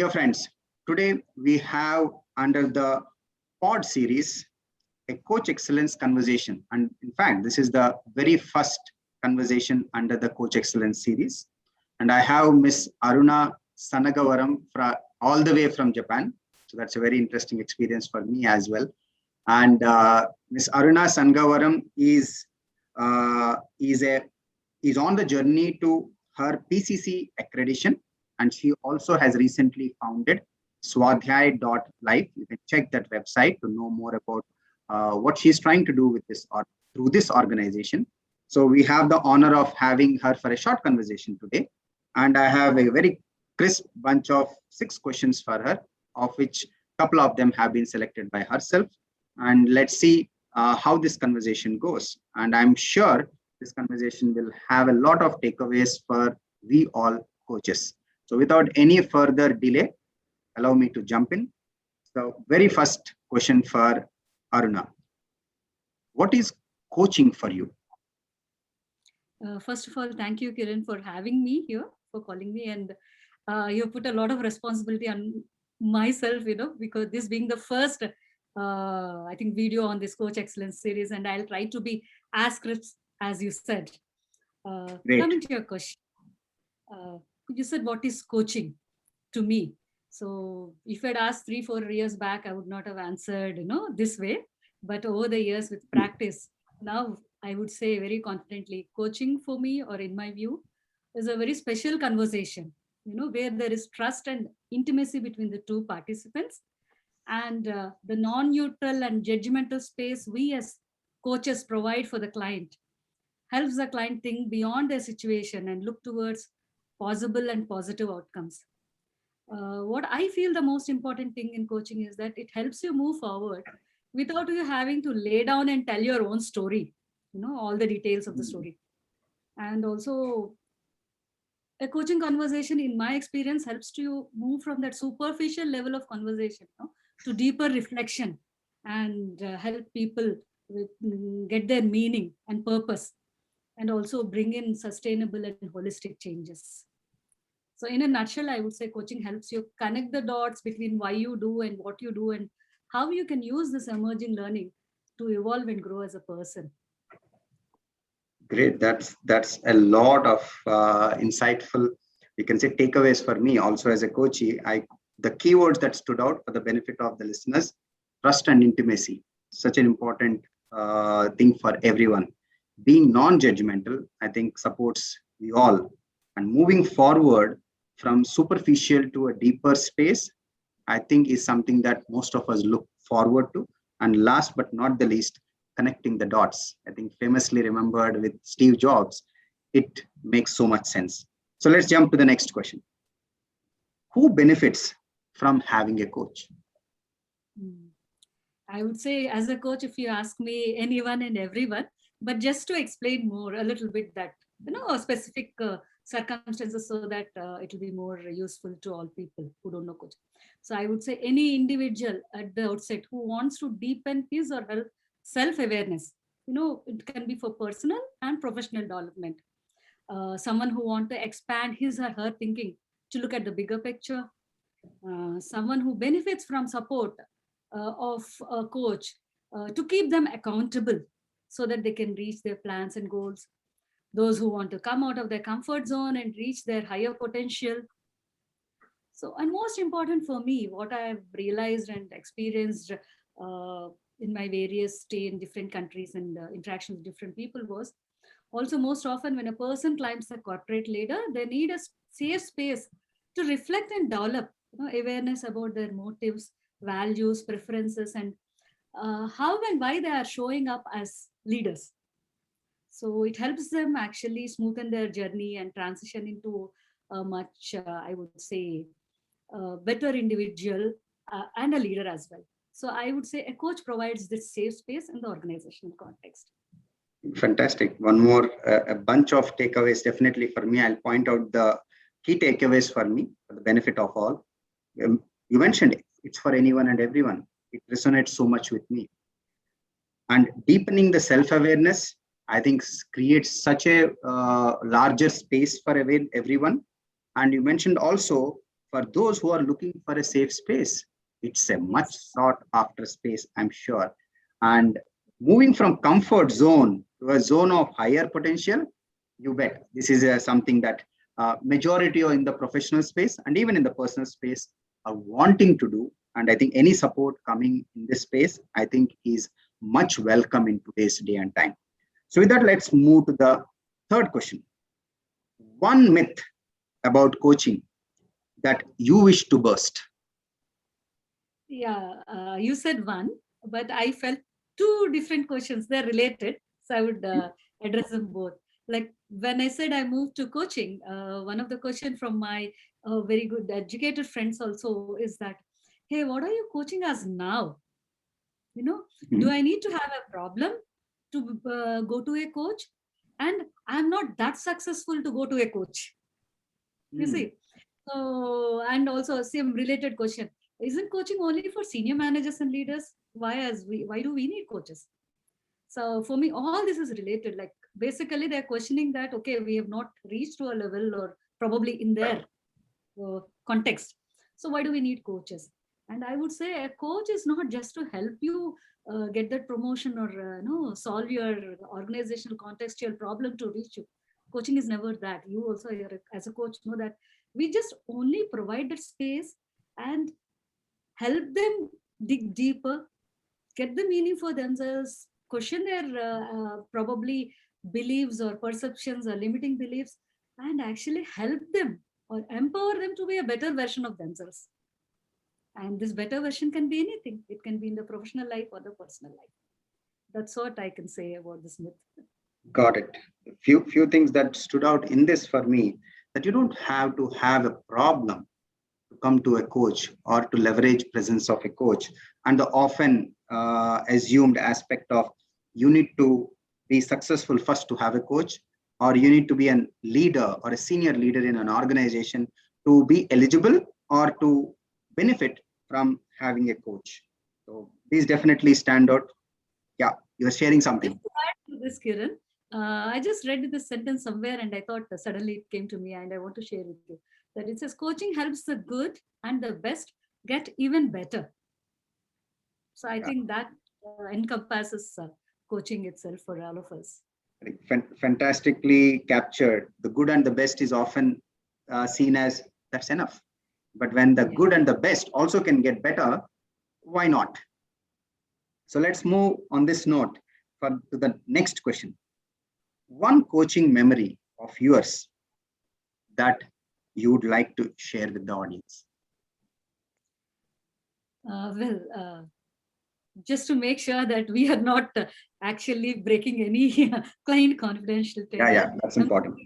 Dear friends, today we have under the pod series a coach excellence conversation. And in fact, this is the very first conversation under the coach excellence series. And I have Miss Aruna Sanagavaram all the way from Japan. So that's a very interesting experience for me as well. And Miss Aruna Sanagavaram is on the journey to her PCC accreditation, and she also has recently founded Swadhyay.life. You can check that website to know more about what she's trying to do with this or through this organization. So we have the honor of having her for a short conversation today, and I have a very crisp bunch of 6 questions for her, of which a couple of them have been selected by herself. And let's see how this conversation goes. And I'm sure this conversation will have a lot of takeaways for we all coaches. So without any further delay, allow me to jump in. So very first question for Aruna. What is coaching for you? First of all, thank you, Kiran, for having me here, for calling me. And you put a lot of responsibility on myself, because this being the first, I think, video on this Coach Excellence series, and I'll try to be as crisp as you said. Coming to your question, you said, what is coaching to me? So if I'd asked 3-4 years back, I would not have answered, this way. But over the years with practice, now I would say very confidently, coaching for me, or in my view, is a very special conversation, where there is trust and intimacy between the two participants, and the non-neutral and judgmental space we as coaches provide for the client helps the client think beyond their situation and look towards possible and positive outcomes. What I feel the most important thing in coaching is that it helps you move forward without you having to lay down and tell your own story, all the details of the story. And also, a coaching conversation, in my experience, helps to move from that superficial level of conversation to deeper reflection, and help people get their meaning and purpose, and also bring in sustainable and holistic changes. So in a nutshell, I would say coaching helps you connect the dots between why you do and what you do, and how you can use this emerging learning to evolve and grow as a person. Great. That's a lot of insightful, you can say, takeaways for me also as a coachee. The keywords that stood out for the benefit of the listeners: trust and intimacy. Such an important thing for everyone. Being non-judgmental, I think, supports we all. And moving forward from superficial to a deeper space, I think, is something that most of us look forward to. And last but not the least, connecting the dots. I think famously remembered with Steve Jobs, it makes so much sense. So let's jump to the next question. Who benefits from having a coach? I would say, as a coach, if you ask me, anyone and everyone. But just to explain more a little bit that, specific circumstances, so that it will be more useful to all people who don't know coaching. So I would say any individual at the outset who wants to deepen his or her self-awareness, it can be for personal and professional development. Someone who wants to expand his or her thinking to look at the bigger picture. Someone who benefits from support of a coach to keep them accountable so that they can reach their plans and goals. Those who want to come out of their comfort zone and reach their higher potential. So, and most important for me, what I've realized and experienced in my various stay in different countries and interactions with different people was, also most often when a person climbs the corporate ladder, they need a safe space to reflect and develop awareness about their motives, values, preferences, and how and why they are showing up as leaders. So it helps them actually smoothen their journey and transition into a much, I would say, better individual and a leader as well. So I would say a coach provides this safe space in the organizational context. Fantastic. One more, a bunch of takeaways definitely for me. I'll point out the key takeaways for me, for the benefit of all. You mentioned it's for anyone and everyone. It resonates so much with me. And deepening the self-awareness, I think, creates such a larger space for everyone. And you mentioned also for those who are looking for a safe space, it's a much sought after space, I'm sure. And moving from comfort zone to a zone of higher potential, you bet this is something that majority in the professional space and even in the personal space are wanting to do. And I think any support coming in this space, I think is much welcome in today's day and time. So with that, let's move to the third question. One myth about coaching that you wish to burst. Yeah, you said one, but I felt two different questions. They're related, so I would address them both. Like when I said I moved to coaching, one of the questions from my very good educated friends also is that, hey, what are you coaching us now? You know, do I need to have a problem to go to a coach? And I'm not that successful to go to a coach. You see, so and also same related question: isn't coaching only for senior managers and leaders? Why do we need coaches? So for me, all this is related. Like basically, they're questioning that okay, we have not reached to a level or probably in their context. So why do we need coaches? And I would say a coach is not just to help you get that promotion or solve your organizational contextual problem to reach you. Coaching is never that. You also, as a coach, know that we just only provide that space and help them dig deeper, get the meaning for themselves, question their probably beliefs or perceptions or limiting beliefs, and actually help them or empower them to be a better version of themselves. And this better version can be anything. It can be in the professional life or the personal life. That's what I can say about this myth. Got it. Few things that stood out in this for me, that you don't have to have a problem to come to a coach or to leverage presence of a coach, and the often assumed aspect of you need to be successful first to have a coach, or you need to be a leader or a senior leader in an organization to be eligible or to benefit from having a coach. So these definitely stand out. Yeah, you're sharing something. Just to add to this, Kiran, I just read this sentence somewhere and I thought suddenly it came to me and I want to share with you that it says coaching helps the good and the best get even better. So I think that encompasses coaching itself for all of us. Fantastically captured. The good and the best is often seen as that's enough. But when the good and the best also can get better, why not? So let's move on this note to the next question. One coaching memory of yours that you would like to share with the audience. Just to make sure that we are not actually breaking any client confidentiality. Yeah, that's important.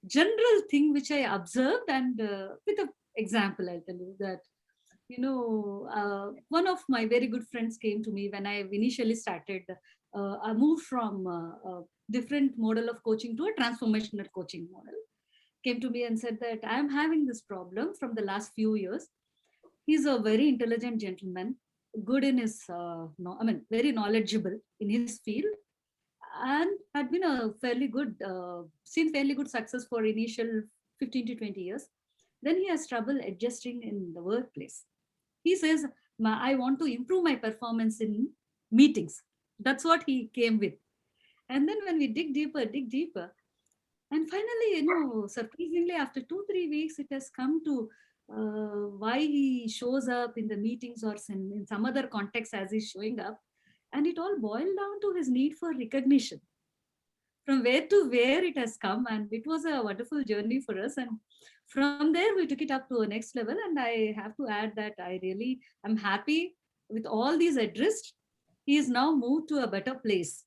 General thing which I observed, and with an example, I'll tell you that, one of my very good friends came to me when I initially started. I moved from a different model of coaching to a transformational coaching model. Came to me and said that I am having this problem from the last few years. He's a very intelligent gentleman, good in his, very knowledgeable in his field, and had been a fairly good, seen fairly good success for initial 15 to 20 years. Then he has trouble adjusting in the workplace. He says, I want to improve my performance in meetings. That's what he came with. And then when we dig deeper, and finally, surprisingly, after 2-3 weeks, it has come to why he shows up in the meetings or in some other context as he's showing up. And it all boiled down to his need for recognition. From where to where it has come, and it was a wonderful journey for us. And from there, we took it up to a next level. And I have to add that I really am happy with all these addressed. He is now moved to a better place,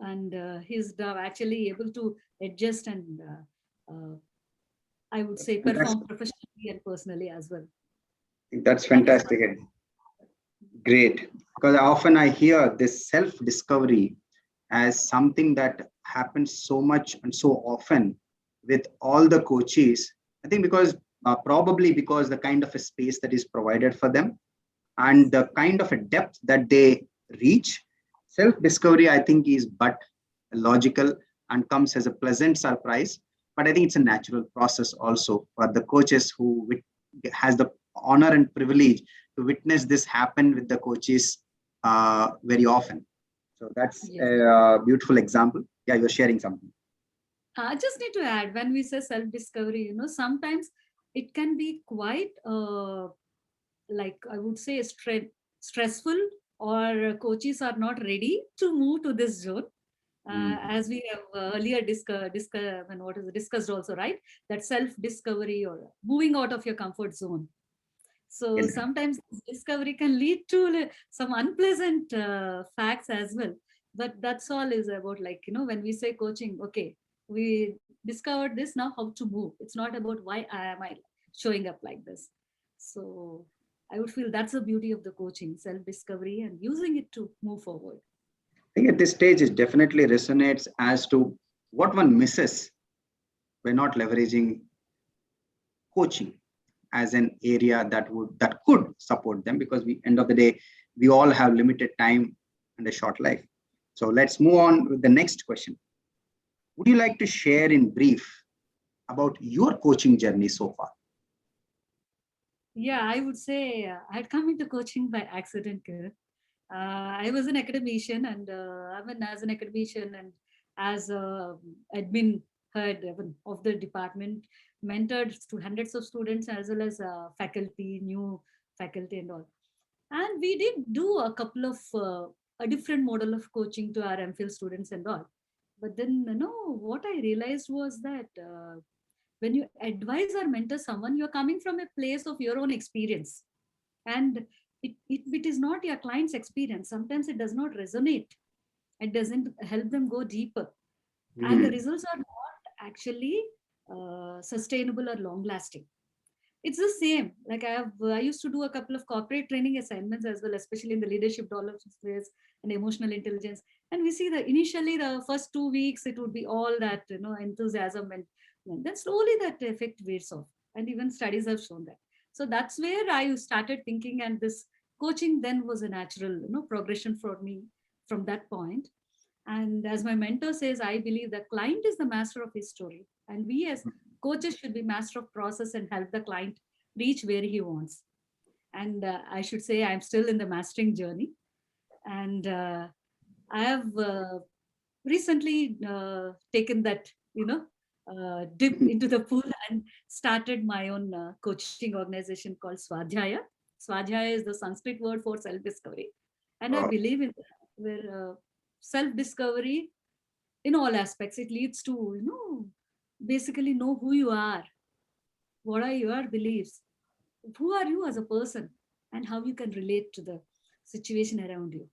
and he's now actually able to adjust and I would say perform professionally and personally as well. That's fantastic. Great. Because often I hear this self-discovery as something that happens so much and so often with all the coaches. I think because probably because the kind of a space that is provided for them and the kind of a depth that they reach, self-discovery, I think, is but logical and comes as a pleasant surprise. but I think it's a natural process also for the coaches who has the honor and privilege to witness this happen with the coaches very often. So that's Yes. a beautiful example. Yeah, you're sharing something. I just need to add, when we say self-discovery, sometimes it can be quite, like I would say, stressful, or coaches are not ready to move to this zone. As we have earlier discussed also, right? That self-discovery or moving out of your comfort zone. So Yeah. sometimes this discovery can lead to some unpleasant facts as well. But that's all is about, like, when we say coaching, okay, we discovered this, now how to move. It's not about why am I showing up like this. So I would feel that's the beauty of the coaching, self-discovery and using it to move forward. I think at this stage, it definitely resonates as to what one misses by not leveraging coaching as an area that could support them, because we end of the day we all have limited time and a short life. So let's move on with the next question. Would you like to share in brief about your coaching journey so far? Yeah, I would say I had come into coaching by accident, Kiran. I was an academician, and I mean, as an academician and as a admin head of the department, mentored to hundreds of students as well as faculty, new faculty, and all. And we did do a couple of a different model of coaching to our MPhil students and all. But then, what I realized was that when you advise or mentor someone, you're coming from a place of your own experience, and it is not your client's experience. Sometimes it does not resonate, it doesn't help them go deeper, and the Hmm. results are not actually sustainable or long lasting. It's the same, like I used to do a couple of corporate training assignments as well, especially in the leadership development space and emotional intelligence. And we see that initially the first 2 weeks it would be all that enthusiasm, and then slowly that effect wears off, and even studies have shown that. So that's where I started thinking, and this coaching then was a natural progression for me from that point. And as my mentor says, I believe the client is the master of his story. And we as coaches should be master of process and help the client reach where he wants. And I should say I'm still in the mastering journey. And I have recently taken that, dip into the pool and started my own coaching organization called Swadhyaya. Swadhyaya is the Sanskrit word for self-discovery. And I Oh, believe in that, where self-discovery in all aspects, it leads to basically know who you are, what are your beliefs, who are you as a person, and how you can relate to the situation around you.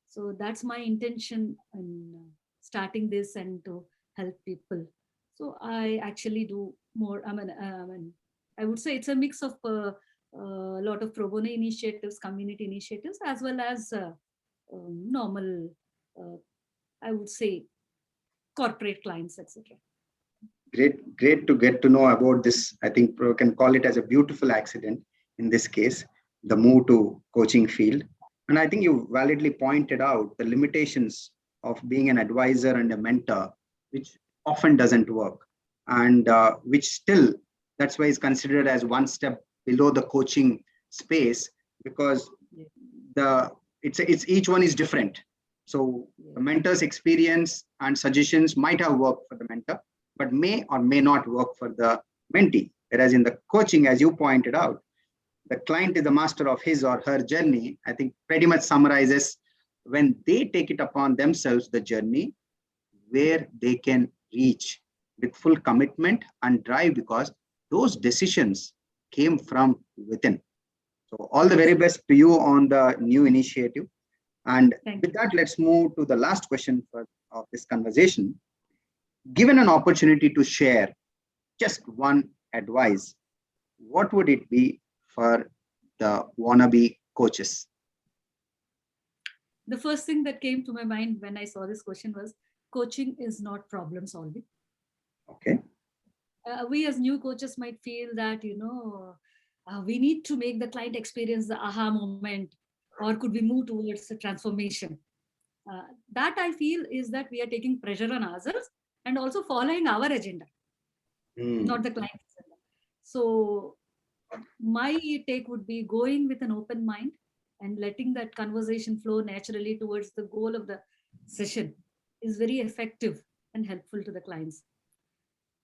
So that's my intention in starting this and to help people. So I actually do more, I would say it's a mix of a lot of pro bono initiatives, community initiatives, as well as normal, uh, I would say, corporate clients, etc. great to get to know about this. I think we can call it as a beautiful accident in this case, the move to coaching field. And I think you validly pointed out the limitations of being an advisor and a mentor, which often doesn't work, and which still, that's why it's considered as one step below the coaching space, because Yeah. the it's each one is different. So the Yeah. mentor's experience and suggestions might have worked for the mentor, but may or may not work for the mentee. Whereas in the coaching, as you pointed out, the client is the master of his or her journey. I think pretty much summarizes when they take it upon themselves, the journey where they can reach with full commitment and drive, because those decisions came from within. So all the very Yes. best to you on the new initiative. And Thank with you. that, let's move to the last question of this conversation. Given an opportunity to share just one advice, what would it be for the wannabe coaches? The first thing that came to my mind when I saw this question was coaching is not problem solving. Okay. We as new coaches might feel that, we need to make the client experience the aha moment, or could we move towards the transformation? That I feel is that we are taking pressure on ourselves and also following our agenda. not the client's agenda. So my take would be going with an open mind and letting that conversation flow naturally towards the goal of the session is very effective and helpful to the clients.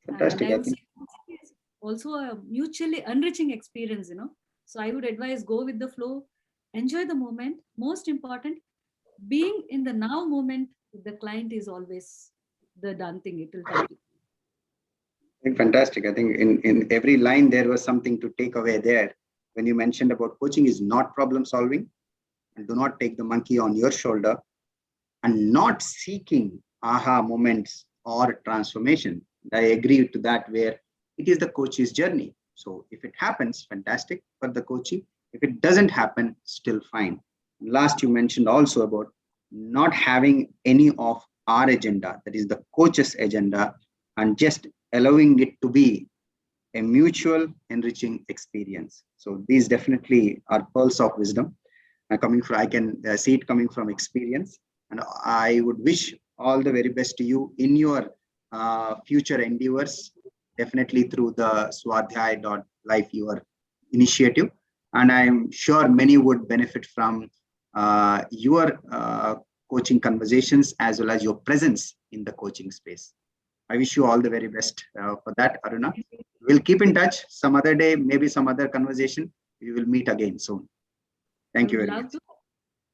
Fantastic. And I I would think say coaching is also a mutually enriching experience, So I would advise go with the flow, enjoy the moment. Most important, being in the now moment with the client is always the done thing. It will complete. fantastic. I think in every line there was something to take away there. When you mentioned about coaching is not problem solving, and do not take the monkey on your shoulder, and not seeking aha moments or transformation. I agree to that, where it is the coach's journey. So if it happens, fantastic for the coachee. If it doesn't happen, still fine. Last, you mentioned also about not having any of our agenda, that is the coach's agenda, and just allowing it to be a mutual enriching experience. So these definitely are pearls of wisdom coming from, I can see it coming from experience. And I would wish all the very best to you in your future endeavors, definitely through the Swadhyay.life, your initiative. And I'm sure many would benefit from your coaching conversations as well as your presence in the coaching space. I wish you all the very best for that, Aruna. We'll keep in touch some other day, maybe some other conversation. We will meet again soon. Thank you very much.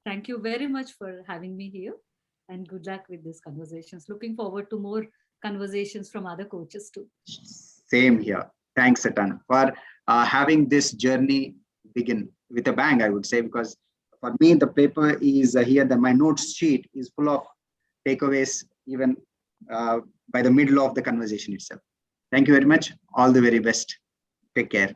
Thank you very much for having me here, and good luck with these conversations. Looking forward to more conversations from other coaches too. Same here. Thanks a ton for having this journey begin with a bang, I would say, because for me, the paper is here, that my notes sheet is full of takeaways, even by the middle of the conversation itself. Thank you very much. All the very best. Take care.